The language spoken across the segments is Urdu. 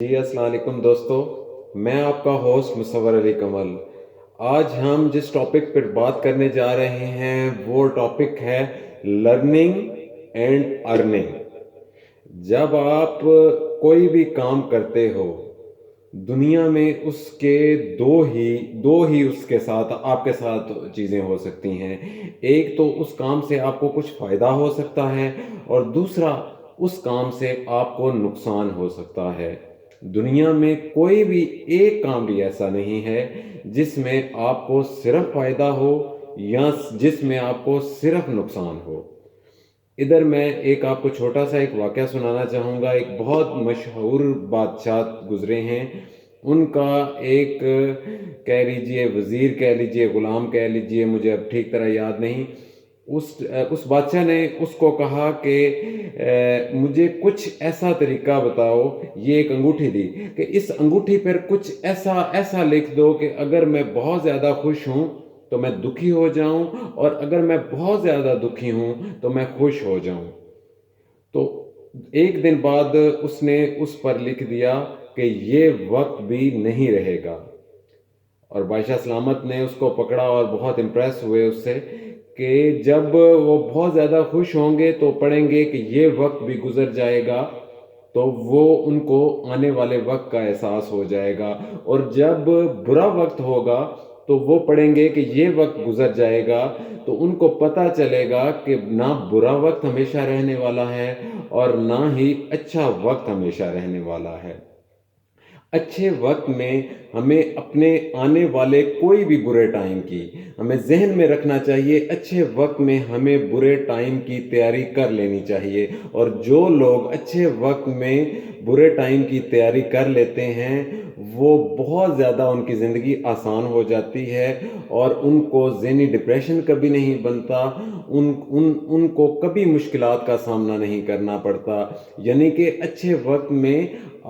جی السلام علیکم دوستو، میں آپ کا ہوسٹ مصور علی کمل۔ آج ہم جس ٹاپک پر بات کرنے جا رہے ہیں وہ ٹاپک ہے لرننگ اینڈ ارننگ۔ جب آپ کوئی بھی کام کرتے ہو دنیا میں اس کے دو ہی اس کے ساتھ آپ کے ساتھ چیزیں ہو سکتی ہیں۔ ایک تو اس کام سے آپ کو کچھ فائدہ ہو سکتا ہے اور دوسرا اس کام سے آپ کو نقصان ہو سکتا ہے۔ دنیا میں کوئی بھی ایک کام بھی ایسا نہیں ہے جس میں آپ کو صرف فائدہ ہو یا جس میں آپ کو صرف نقصان ہو۔ ادھر میں آپ کو چھوٹا سا ایک واقعہ سنانا چاہوں گا۔ ایک بہت مشہور بادشاہ گزرے ہیں، ان کا ایک کہہ لیجئے وزیر کہہ لیجئے غلام کہہ لیجئے، مجھے اب ٹھیک طرح یاد نہیں۔ اس بادشاہ نے اس کو کہا کہ مجھے کچھ ایسا طریقہ بتاؤ، یہ ایک انگوٹھی دی کہ اس انگوٹھی پر کچھ ایسا لکھ دو کہ اگر میں بہت زیادہ خوش ہوں تو میں دکھی ہو جاؤں، اور اگر میں بہت زیادہ دکھی ہوں تو میں خوش ہو جاؤں۔ تو ایک دن بعد اس نے اس پر لکھ دیا کہ یہ وقت بھی نہیں رہے گا، اور بادشاہ سلامت نے اس کو پکڑا اور بہت امپریس ہوئے اس سے کہ جب وہ بہت زیادہ خوش ہوں گے تو پڑھیں گے کہ یہ وقت بھی گزر جائے گا تو وہ ان کو آنے والے وقت کا احساس ہو جائے گا، اور جب برا وقت ہوگا تو وہ پڑھیں گے کہ یہ وقت گزر جائے گا تو ان کو پتہ چلے گا کہ نہ برا وقت ہمیشہ رہنے والا ہے اور نہ ہی اچھا وقت ہمیشہ رہنے والا ہے۔ اچھے وقت میں ہمیں اپنے آنے والے کوئی بھی برے ٹائم کی ہمیں ذہن میں رکھنا چاہیے۔ اچھے وقت میں ہمیں برے ٹائم کی تیاری کر لینی چاہیے، اور جو لوگ اچھے وقت میں برے ٹائم کی تیاری کر لیتے ہیں وہ بہت زیادہ ان کی زندگی آسان ہو جاتی ہے، اور ان کو ذہنی ڈپریشن کبھی نہیں بنتا، ان کو کبھی مشکلات کا سامنا نہیں کرنا پڑتا۔ یعنی کہ اچھے وقت میں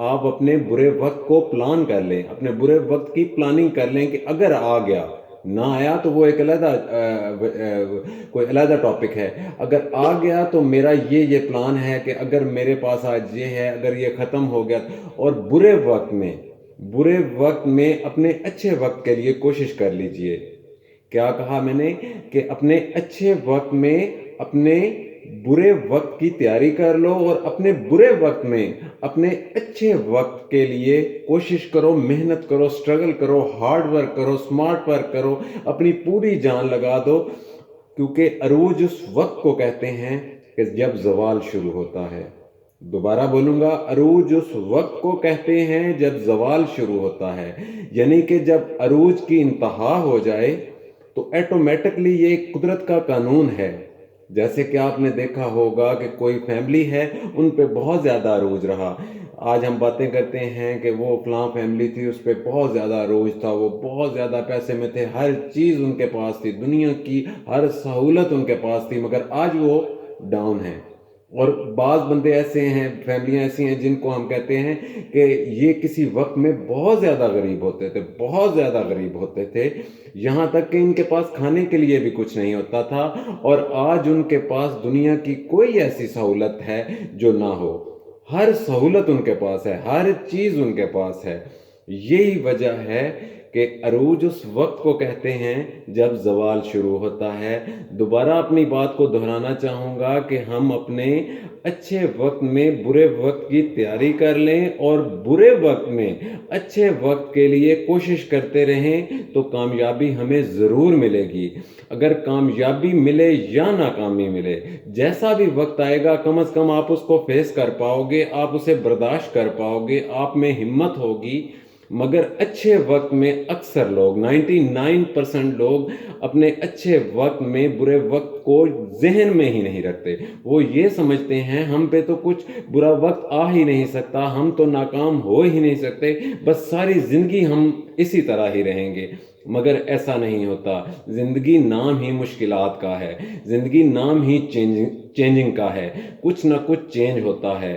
آپ اپنے برے وقت کو پلان کر لیں، اپنے برے وقت کی پلاننگ کر لیں کہ اگر آ گیا، نہ آیا تو وہ ایک کوئی علیحدہ ٹاپک ہے۔ اگر آ گیا تو میرا یہ پلان ہے کہ اگر میرے پاس آج یہ ہے، اگر یہ ختم ہو گیا، اور برے وقت میں اپنے اچھے وقت کے لیے کوشش کر لیجئے۔ کیا کہا میں نے کہ اپنے اچھے وقت میں اپنے برے وقت کی تیاری کر لو، اور اپنے برے وقت میں اپنے اچھے وقت کے لیے کوشش کرو، محنت کرو، سٹرگل کرو، ہارڈ ورک کرو، سمارٹ ورک کرو، اپنی پوری جان لگا دو، کیونکہ عروج اس وقت کو کہتے ہیں کہ جب زوال شروع ہوتا ہے۔ دوبارہ بولوں گا، عروج اس وقت کو کہتے ہیں جب زوال شروع ہوتا ہے۔ یعنی کہ جب عروج کی انتہا ہو جائے تو ایٹومیٹکلی یہ قدرت کا قانون ہے۔ جیسے کہ آپ نے دیکھا ہوگا کہ کوئی فیملی ہے، ان پہ بہت زیادہ عروج رہا۔ آج ہم باتیں کرتے ہیں کہ وہ فلاں فیملی تھی، اس پہ بہت زیادہ عروج تھا، وہ بہت زیادہ پیسے میں تھے، ہر چیز ان کے پاس تھی، دنیا کی ہر سہولت ان کے پاس تھی، مگر آج وہ ڈاؤن ہیں۔ اور بعض بندے ایسے ہیں، فیملیاں ایسی ہیں جن کو ہم کہتے ہیں کہ یہ کسی وقت میں بہت زیادہ غریب ہوتے تھے، یہاں تک کہ ان کے پاس کھانے کے لیے بھی کچھ نہیں ہوتا تھا، اور آج ان کے پاس دنیا کی کوئی ایسی سہولت ہے جو نہ ہو۔ ہر سہولت ان کے پاس ہے، ہر چیز ان کے پاس ہے۔ یہی وجہ ہے کہ عروج اس وقت کو کہتے ہیں جب زوال شروع ہوتا ہے۔ دوبارہ اپنی بات کو دہرانا چاہوں گا کہ ہم اپنے اچھے وقت میں برے وقت کی تیاری کر لیں، اور برے وقت میں اچھے وقت کے لیے کوشش کرتے رہیں تو کامیابی ہمیں ضرور ملے گی۔ اگر کامیابی ملے یا ناکامی ملے، جیسا بھی وقت آئے گا کم از کم آپ اس کو فیس کر پاؤ گے، آپ اسے برداشت کر پاؤ گے، آپ میں ہمت ہوگی۔ مگر اچھے وقت میں اکثر لوگ 99% لوگ اپنے اچھے وقت میں برے وقت کو ذہن میں ہی نہیں رکھتے۔ وہ یہ سمجھتے ہیں ہم پہ تو کچھ برا وقت آ ہی نہیں سکتا، ہم تو ناکام ہو ہی نہیں سکتے، بس ساری زندگی ہم اسی طرح ہی رہیں گے۔ مگر ایسا نہیں ہوتا۔ زندگی نام ہی مشکلات کا ہے، زندگی نام ہی چینجنگ کا ہے، کچھ نہ کچھ چینج ہوتا ہے۔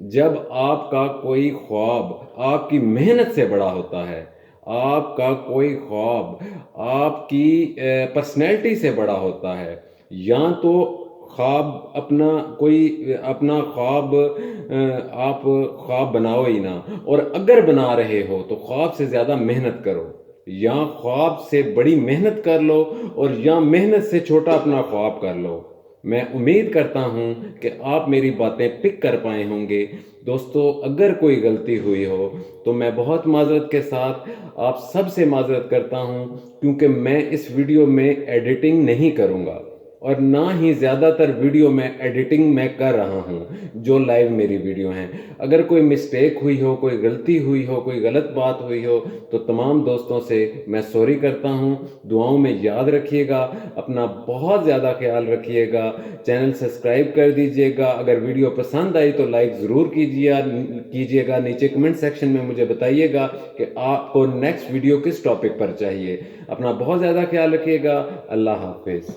جب آپ کا کوئی خواب آپ کی محنت سے بڑا ہوتا ہے، آپ کا کوئی خواب آپ کی پرسنالٹی سے بڑا ہوتا ہے، یا تو خواب اپنا کوئی اپنا خواب آپ خواب بناؤ ہی نہ، اور اگر بنا رہے ہو تو خواب سے زیادہ محنت کرو، یا خواب سے بڑی محنت کر لو، اور یا محنت سے چھوٹا اپنا خواب کر لو۔ میں امید کرتا ہوں کہ آپ میری باتیں پک کر پائے ہوں گے۔ دوستو، اگر کوئی غلطی ہوئی ہو تو میں بہت معذرت کے ساتھ آپ سب سے معذرت کرتا ہوں، کیونکہ میں اس ویڈیو میں ایڈیٹنگ نہیں کروں گا، اور نہ ہی زیادہ تر ویڈیو میں ایڈیٹنگ میں کر رہا ہوں جو لائیو میری ویڈیو ہیں۔ اگر کوئی مسٹیک ہوئی ہو، کوئی غلطی ہوئی ہو، کوئی غلط بات ہوئی ہو تو تمام دوستوں سے میں سوری کرتا ہوں۔ دعاؤں میں یاد رکھیے گا، اپنا بہت زیادہ خیال رکھیے گا، چینل سبسکرائب کر دیجیے گا، اگر ویڈیو پسند آئی تو لائک ضرور کیجیے گا، نیچے کمنٹ سیکشن میں مجھے بتائیے گا کہ آپ کو نیکسٹ ویڈیو کس ٹاپک پر چاہیے۔ اپنا بہت زیادہ خیال رکھیے گا۔ اللہ حافظ۔